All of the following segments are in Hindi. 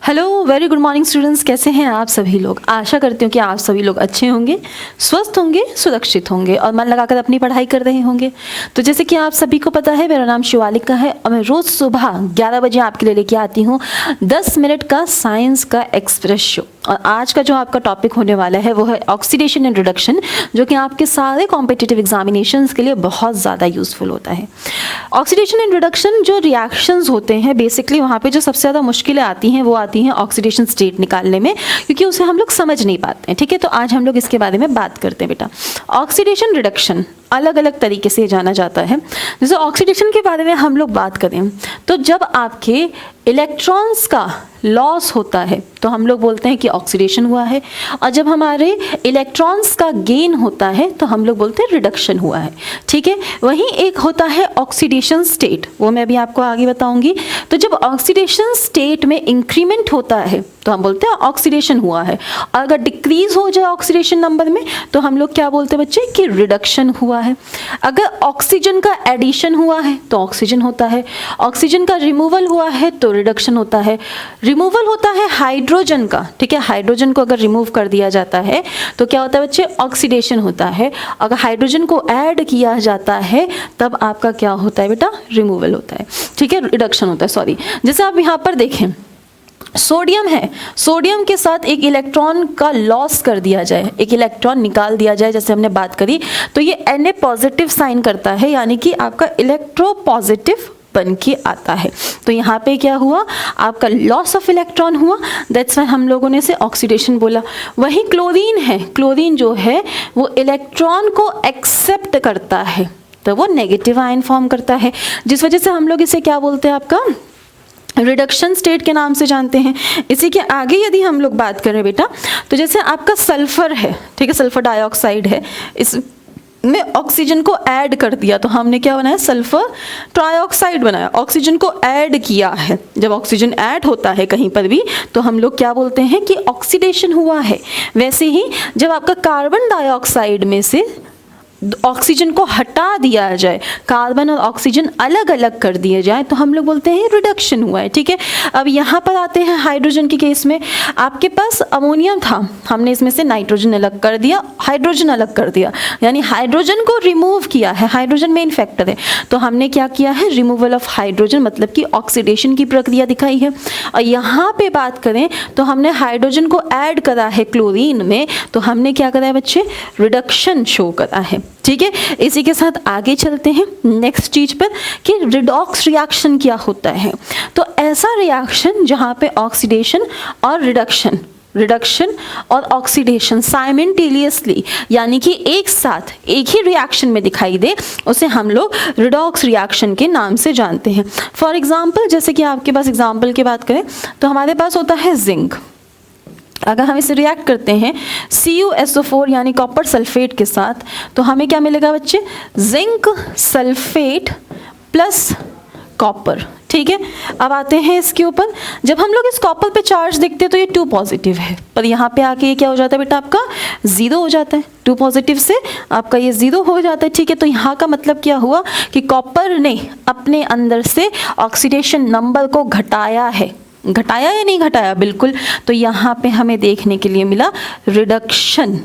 Hello, very good morning students. कैसे हैं आप सभी लोग? आशा करती हूँ कि आप सभी लोग अच्छे होंगे, स्वस्थ होंगे, सुरक्षित होंगे और मन लगाकर अपनी पढ़ाई कर रहे होंगे। तो जैसे कि आप सभी को पता है, मेरा नाम शिवालिका है और मैं रोज़ सुबह 11 बजे आपके लिए लेके आती हूँ 10 मिनट का साइंस का एक्सप्रेस शो। और आज का जो आपका टॉपिक होने वाला है वो है ऑक्सीडेशन एंड रिडक्शन, जो कि आपके सारे कॉम्पिटिटिव एग्जामिनेशंस के लिए बहुत ज़्यादा यूज़फुल होता है। ऑक्सीडेशन एंड रिडक्शन जो रिएक्शंस होते हैं, बेसिकली वहाँ पे जो सबसे ज़्यादा मुश्किलें आती हैं वो आती हैं ऑक्सीडेशन स्टेट निकालने में, क्योंकि उसे हम लोग समझ नहीं पाते हैं। ठीक है, तो आज हम लोग इसके बारे में बात करते हैं बेटा। ऑक्सीडेशन रिडक्शन अलग अलग तरीके से जाना जाता है। जैसे ऑक्सीडेशन के बारे में हम लोग बात करें तो जब आपके इलेक्ट्रॉन्स का लॉस होता है तो हम लोग बोलते हैं कि ऑक्सीडेशन हुआ है, और जब हमारे इलेक्ट्रॉन्स का गेन होता है तो हम लोग बोलते हैं रिडक्शन हुआ है। ठीक है, वहीं एक होता है ऑक्सीडेशन स्टेट, वो मैं अभी आपको आगे बताऊंगी। तो जब ऑक्सीडेशन स्टेट में इंक्रीमेंट होता है तो हम बोलते हैं ऑक्सीडेशन हुआ है, और अगर डिक्रीज हो जाए ऑक्सीडेशन नंबर में तो हम लोग क्या बोलते हैं बच्चे कि रिडक्शन हुआ है। अगर ऑक्सीजन का एडिशन हुआ है तो ऑक्सीजन होता है, ऑक्सीजन का रिमूवल हुआ है तो रिडक्शन होता है। रिमूवल होता है हाइड्रोजन का, ठीक है, हाइड्रोजन को अगर रिमूव कर दिया जाता है तो क्या होता है बच्चे, ऑक्सीडेशन होता है। अगर हाइड्रोजन को ऐड किया जाता है तब आपका क्या होता है बेटा, रिमूवल होता है। ठीक है, रिडक्शन होता है, सॉरी। जैसे आप यहाँ पर देखें, सोडियम है, सोडियम के साथ एक इलेक्ट्रॉन का लॉस कर दिया जाए, एक इलेक्ट्रॉन निकाल दिया जाए, जैसे हमने बात करी, तो ये Na पॉजिटिव साइन करता है, यानी कि आपका इलेक्ट्रो पॉजिटिव बन के आता है। तो यहाँ पे क्या हुआ, आपका लॉस ऑफ इलेक्ट्रॉन हुआ, दैट्स व्हाई हम लोगों ने इसे ऑक्सीडेशन बोला। वहीं क्लोरीन है, क्लोरीन जो है वो इलेक्ट्रॉन को एक्सेप्ट करता है, तो वो नेगेटिव आयन फॉर्म करता है, जिस वजह से हम लोग इसे क्या बोलते हैं, आपका रिडक्शन स्टेट के नाम से जानते हैं। इसी के आगे यदि हम लोग बात करें बेटा, तो जैसे आपका सल्फर है, ठीक है, सल्फर डाइऑक्साइड है, इसमें ऑक्सीजन को ऐड कर दिया तो हमने क्या बनाया, सल्फर ट्राइऑक्साइड बनाया, ऑक्सीजन को ऐड किया है। जब ऑक्सीजन ऐड होता है कहीं पर भी तो हम लोग क्या बोलते हैं कि ऑक्सीडेशन हुआ है। वैसे ही जब आपका कार्बन डाइऑक्साइड में से ऑक्सीजन को हटा दिया जाए, कार्बन और ऑक्सीजन अलग अलग कर दिए जाए, तो हम लोग बोलते हैं रिडक्शन हुआ है। ठीक है, अब यहाँ पर आते हैं हाइड्रोजन के केस में। आपके पास अमोनियम था, हमने इसमें से नाइट्रोजन अलग कर दिया, हाइड्रोजन अलग कर दिया, यानी हाइड्रोजन को रिमूव किया है, हाइड्रोजन मेन फैक्टर है, तो हमने क्या किया है, रिमूवल ऑफ हाइड्रोजन, मतलब कि ऑक्सीडेशन की प्रक्रिया दिखाई है। और यहाँ पे बात करें तो हमने हाइड्रोजन को ऐड करा है क्लोरीन में, तो हमने क्या करा है बच्चे, रिडक्शन शो करा है। ठीक है, इसी के साथ आगे चलते हैं नेक्स्ट चीज पर कि रिडॉक्स रिएक्शन क्या होता है। तो ऐसा रिएक्शन जहाँ पे ऑक्सीडेशन और रिडक्शन और ऑक्सीडेशन साइमल्टेनियसली, यानी कि एक साथ एक ही रिएक्शन में दिखाई दे, उसे हम लोग रिडॉक्स रिएक्शन के नाम से जानते हैं। फॉर एग्जाम्पल, जैसे कि आपके पास एग्जाम्पल की बात करें तो हमारे पास होता है जिंक। अगर हम इसे रिएक्ट करते हैं CuSO4 यानी कॉपर सल्फेट के साथ, तो हमें क्या मिलेगा बच्चे, जिंक सल्फेट प्लस कॉपर। ठीक है, अब आते हैं इसके ऊपर। जब हम लोग इस कॉपर पे चार्ज देखते हैं तो ये 2 पॉजिटिव है, पर यहाँ पे आके ये क्या हो जाता है बेटा, आपका 0 हो जाता है। 2 पॉजिटिव से आपका ये 0 हो जाता है। ठीक है, तो यहाँ का मतलब क्या हुआ कि कॉपर ने अपने अंदर से ऑक्सीडेशन नंबर को घटाया है। घटाया या नहीं घटाया, बिल्कुल। तो यहाँ पे हमें देखने के लिए मिला रिडक्शन।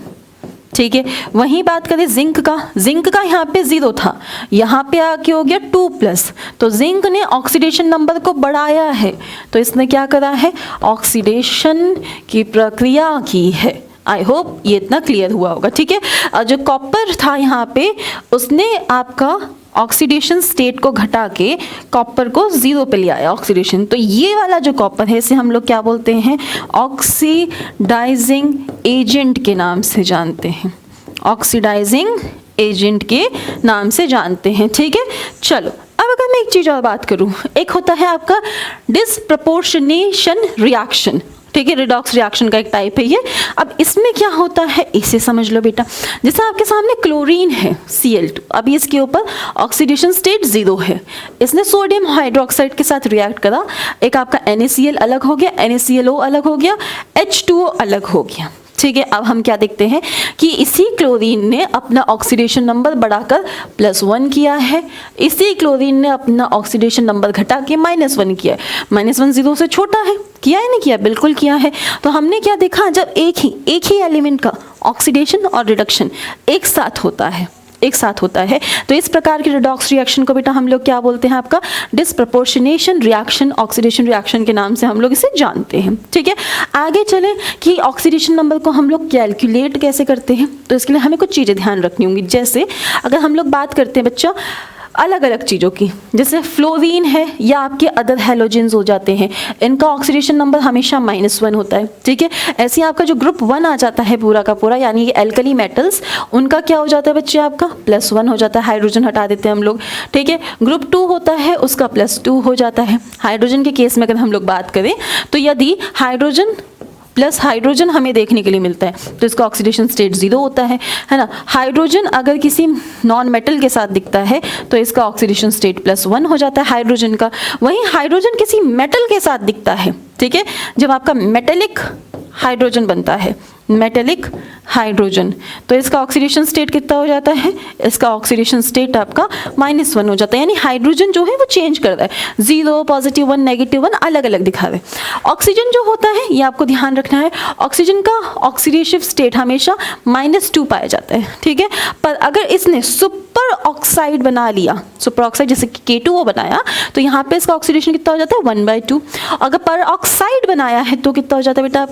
ठीक है, वहीं बात करें जिंक का यहाँ पे 0 था, यहाँ पे आके हो गया 2+, तो जिंक ने ऑक्सीडेशन नंबर को बढ़ाया है, तो इसने क्या करा है, ऑक्सीडेशन की प्रक्रिया की है। आई होप ये इतना क्लियर हुआ होगा। ठीक है, और जो कॉपर था यहाँ पे, उसने आपका ऑक्सीडेशन स्टेट को घटा के कॉपर को 0 पे ले आया ऑक्सीडेशन। तो ये वाला जो कॉपर है इसे हम लोग क्या बोलते हैं, ऑक्सीडाइजिंग एजेंट के नाम से जानते हैं, ऑक्सीडाइजिंग एजेंट के नाम से जानते हैं। ठीक है, चलो अब अगर मैं एक चीज़ और बात करूँ, एक होता है आपका डिसप्रपोर्शनेशन रिएक्शन। ठीक है, रिडॉक्स रिएक्शन का एक टाइप है ये। अब इसमें क्या होता है इसे समझ लो बेटा। जैसे आपके सामने क्लोरीन है Cl2, अभी इसके ऊपर ऑक्सीडेशन स्टेट 0 है, इसने सोडियम हाइड्रोक्साइड के साथ रिएक्ट करा, एक आपका NaCl अलग हो गया, NaClO अलग हो गया, H2O अलग हो गया। ठीक है, अब हम क्या देखते हैं कि इसी क्लोरीन ने अपना ऑक्सीडेशन नंबर बढ़ाकर +1 किया है, इसी क्लोरीन ने अपना ऑक्सीडेशन नंबर घटा के -1 किया है। -1 0 से छोटा है, किया है नहीं किया, बिल्कुल किया है। तो हमने क्या देखा, जब एक ही एलिमेंट का ऑक्सीडेशन और रिडक्शन एक साथ होता है तो इस प्रकार के रिडॉक्स रिएक्शन को बेटा हम लोग क्या बोलते हैं, आपका डिस्प्रपोर्शनेशन रिएक्शन, ऑक्सीडेशन रिएक्शन के नाम से हम लोग इसे जानते हैं। ठीक है, आगे चलें कि ऑक्सीडेशन नंबर को हम लोग कैलकुलेट कैसे करते हैं। तो इसके लिए हमें कुछ चीज़ें ध्यान रखनी होंगी। जैसे अगर हम लोग बात करते हैं बच्चा अलग अलग चीज़ों की, जैसे फ्लोरीन है या आपके अदर हैलोजेंस हो जाते हैं, इनका ऑक्सीडेशन नंबर हमेशा -1 होता है। ठीक है, ऐसे ही आपका जो ग्रुप 1 आ जाता है पूरा का पूरा, यानी कि एल्कली मेटल्स, उनका क्या हो जाता है बच्चे, आपका +1 हो जाता है, हाइड्रोजन हटा देते हैं हम लोग। ठीक है, ग्रुप 2 होता है, उसका +2 हो जाता है। हाइड्रोजन के केस में अगर हम लोग बात करें तो यदि हाइड्रोजन प्लस हाइड्रोजन हमें देखने के लिए मिलता है तो इसका ऑक्सीडेशन स्टेट 0 होता है ना। हाइड्रोजन अगर किसी नॉन मेटल के साथ दिखता है तो इसका ऑक्सीडेशन स्टेट +1 हो जाता है हाइड्रोजन का। वहीं हाइड्रोजन किसी मेटल के साथ दिखता है, ठीक है, जब आपका मेटेलिक हाइड्रोजन बनता है, मेटेलिक हाइड्रोजन, तो इसका ऑक्सीडेशन स्टेट कितना हो जाता है, इसका ऑक्सीडेशन स्टेट आपका -1 हो जाता है। यानी हाइड्रोजन जो है वो चेंज कर रहा है, 0, +1, -1 अलग अलग दिखा रहे। ऑक्सीजन जो होता है ये आपको ध्यान रखना है, ऑक्सीजन का ऑक्सीडेटिव स्टेट हमेशा -2 पाया जाता है। ठीक है, पर अगर इसने सुपर ऑक्साइड बना लिया, सुपर ऑक्साइड जैसे कि K2O बनाया, तो यहाँ पे इसका ऑक्सीडेशन कितना हो जाता है 1/2। अगर पर ऑक्साइड बनाया है तो कितना हो जाता है बेटा,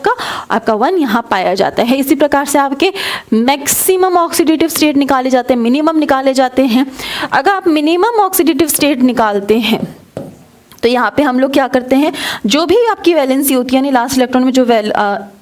आपका 1 यहाँ पाया जाता है। इसी प्रकार से आपके मैक्सिमम ऑक्सीडेटिव स्टेट निकाले जाते हैं, मिनिमम निकाले जाते हैं। अगर आप मिनिमम ऑक्सीडेटिव स्टेट निकालते हैं तो यहाँ पे हम लोग क्या करते हैं, जो भी आपकी वैलेंसी होती है यानी लास्ट इलेक्ट्रॉन में जो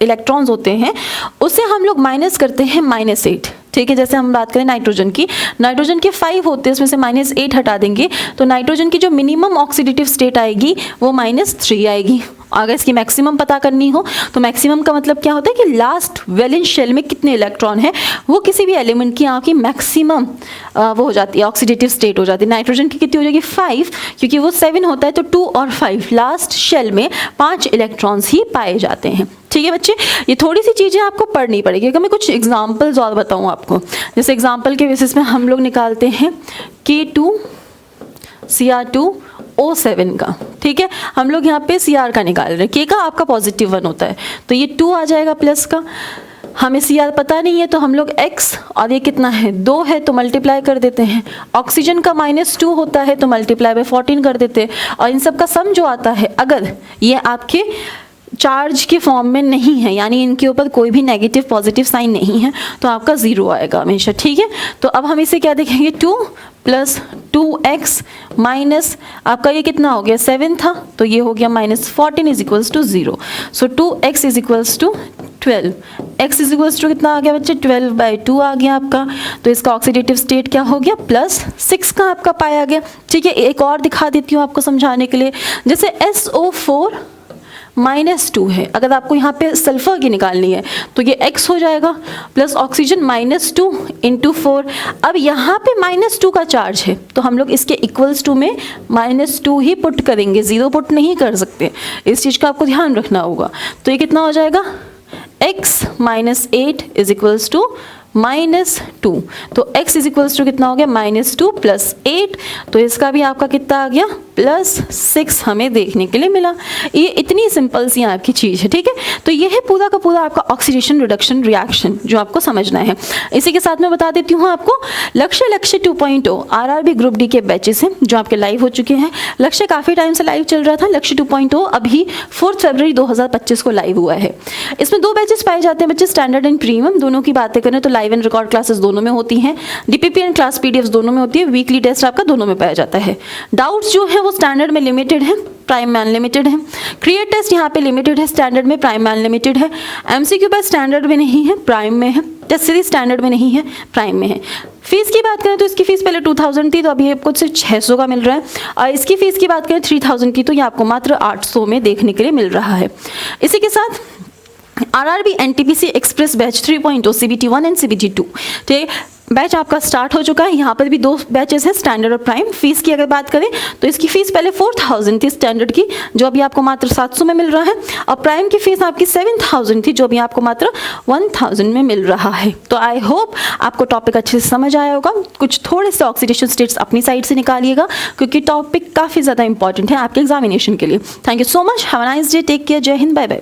इलेक्ट्रॉन्स होते हैं उसे हम लोग माइनस करते हैं -8। ठीक है, जैसे हम बात करें नाइट्रोजन की, नाइट्रोजन के 5 होते हैं, उसमें से -8 हटा देंगे तो नाइट्रोजन की जो मिनिमम ऑक्सीडेटिव स्टेट आएगी वो -3 आएगी। अगर इसकी मैक्सिमम पता करनी हो तो मैक्सिमम का मतलब क्या होता है कि लास्ट वैलेंस शेल में कितने इलेक्ट्रॉन है, वो किसी भी एलिमेंट की आपकी मैक्सिमम वो हो जाती है, ऑक्सीडेटिव स्टेट हो जाती है। नाइट्रोजन की कितनी हो जाएगी 5, क्योंकि वो 7 होता है तो 2 और 5 लास्ट शेल में 5 इलेक्ट्रॉन्स ही पाए जाते हैं। ठीक है बच्चे, ये थोड़ी सी चीज़ें आपको पढ़नी पड़ेगी। अगर मैं कुछ एग्जाम्पल्स और बताऊँ आपको, जैसे एग्जाम्पल के बेसिस में हम लोग निकालते हैं K2Cr2O7 का। ठीक है, हम लोग यहाँ पे Cr का निकाल रहे हैं, K का आपका +1 होता है तो ये 2 आ जाएगा प्लस का। हमें Cr पता नहीं है तो हम लोग x और ये कितना है 2 है तो मल्टीप्लाई कर देते हैं। ऑक्सीजन का -2 होता है तो मल्टीप्लाई बाय 14 कर देते हैं। और इन सब का सम जो आता है, अगर ये आपके चार्ज के फॉर्म में नहीं है, यानी इनके ऊपर कोई भी नेगेटिव पॉजिटिव साइन नहीं है, तो आपका 0 आएगा हमेशा। ठीक है, तो अब हम इसे क्या देखेंगे, 2 + 2x माइनस आपका ये कितना हो गया 7 था तो ये हो गया -14 = 0। सो 2x = 12, x = कितना आ गया बच्चे 12/2 आ गया आपका। तो इसका ऑक्सीडेटिव स्टेट क्या हो गया +6 का आपका पाया गया। ठीक है, एक और दिखा देती हूँ आपको समझाने के लिए, जैसे SO4 -2 है, अगर आपको यहाँ पे सल्फर की निकालनी है तो ये x हो जाएगा प्लस ऑक्सीजन -2 × 4। अब यहाँ पे -2 का चार्ज है तो हम लोग इसके इक्वल्स टू में -2 ही पुट करेंगे, 0 पुट नहीं कर सकते, इस चीज़ का आपको ध्यान रखना होगा। तो ये कितना हो जाएगा x - 8 = -2, तो x = कितना हो गया -2 + 8, तो इसका भी आपका कितना आ गया +6 हमें देखने के लिए मिला। ये इतनी सिंपल सी आपकी चीज़ है। ठीक है, तो ये है पूरा का पूरा आपका ऑक्सीडेशन रिडक्शन रिएक्शन जो आपको समझना है। इसी के साथ मैं बता देती हूँ आपको लक्ष्य 2.0 RRB ग्रुप डी के बैचेस हैं जो आपके लाइव हो चुके हैं। लक्ष्य काफ़ी टाइम से लाइव चल रहा था, लक्ष्य 2.0 अभी 4 फरवरी 2025 को लाइव हुआ है। इसमें 2 बैचेस पाए जाते हैं बच्चे, स्टैंडर्ड एंड प्रीमियम। दोनों की बातें करें तो लाइव एंड रिकॉर्ड क्लासेस दोनों में होती हैं, DPP एंड क्लास PDFs दोनों में होती है, वीकली टेस्ट आपका दोनों में पाया जाता है। डाउट्स जो है वो स्टैंडर्ड में लिमिटेड है, प्राइम में अनलिमिटेड है। क्रिएट टेस्ट यहाँ पे लिमिटेड है, स्टैंडर्ड में, प्राइम में अनलिमिटेड है। MCQ बैच स्टैंडर्ड में नहीं है, प्राइम में है। टेस्ट सीरीज स्टैंडर्ड में नहीं है, प्राइम में है। फीस की बात करें तो इसकी फीस पहले 2000 थी तो अभी आपको सिर्फ 600 का मिल रहा है, और इसकी फीस की बात करें 3000 की तो ये आपको मात्र 800 में देखने के लिए मिल रहा है। इसी के साथ RRB NTPC express batch 3.0 CBT 1 and CBT 2, ठीक है, बैच आपका स्टार्ट हो चुका है। यहाँ पर भी 2 बैचेस हैं, स्टैंडर्ड और प्राइम। फीस की अगर बात करें तो इसकी फ़ीस पहले 4000 थी स्टैंडर्ड की, जो अभी आपको मात्र 700 में मिल रहा है, और प्राइम की फ़ीस आपकी 7000 थी, जो अभी आपको मात्र 1000 में मिल रहा है। तो आई होप आपको टॉपिक अच्छे से समझ आया होगा। कुछ थोड़े से ऑक्सीडेशन स्टेट्स अपनी साइड से निकालिएगा, क्योंकि टॉपिक काफ़ी ज़्यादा इंपॉर्टेंट है आपके एग्जामिनेशन के लिए। Thank you so much, have a nice day, take care, जय हिंद, बाय बाय।